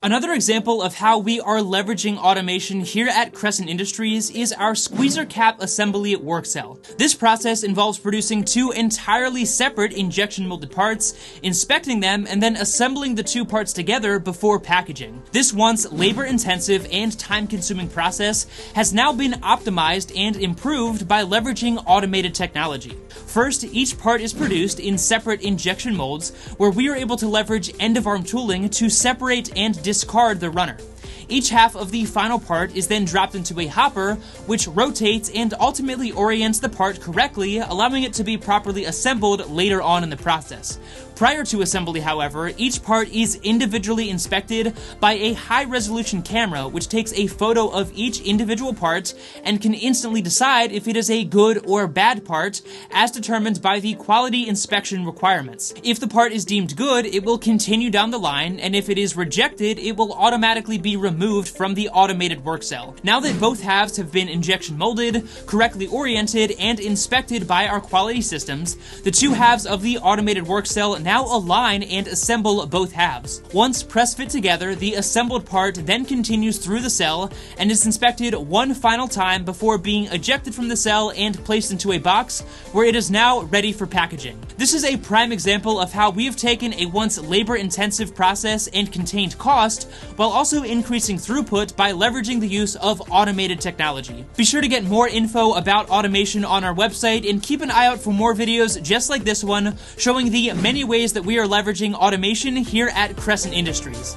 Another example of how we are leveraging automation here at Crescent Industries is our squeezer cap assembly work cell. This process involves producing two entirely separate injection molded parts, inspecting them, and then assembling the two parts together before packaging. This once labor-intensive and time-consuming process has now been optimized and improved by leveraging automated technology. First, each part is produced in separate injection molds, where we are able to leverage end-of-arm tooling to separate and discard the runner. Each half of the final part is then dropped into a hopper, which rotates and ultimately orients the part correctly, allowing it to be properly assembled later on in the process. Prior to assembly, however, each part is individually inspected by a high-resolution camera, which takes a photo of each individual part and can instantly decide if it is a good or bad part, as determined by the quality inspection requirements. If the part is deemed good, it will continue down the line, and if it is rejected, it will automatically be removed from the automated work cell. Now that both halves have been injection molded, correctly oriented, and inspected by our quality systems, the two halves of the automated work cell now align and assemble both halves. Once press fit together, the assembled part then continues through the cell and is inspected one final time before being ejected from the cell and placed into a box where it is now ready for packaging. This is a prime example of how we have taken a once labor-intensive process and contained cost while also increasing throughput by leveraging the use of automated technology. Be sure to get more info about automation on our website and keep an eye out for more videos just like this one showing the many ways that we are leveraging automation here at Crescent Industries.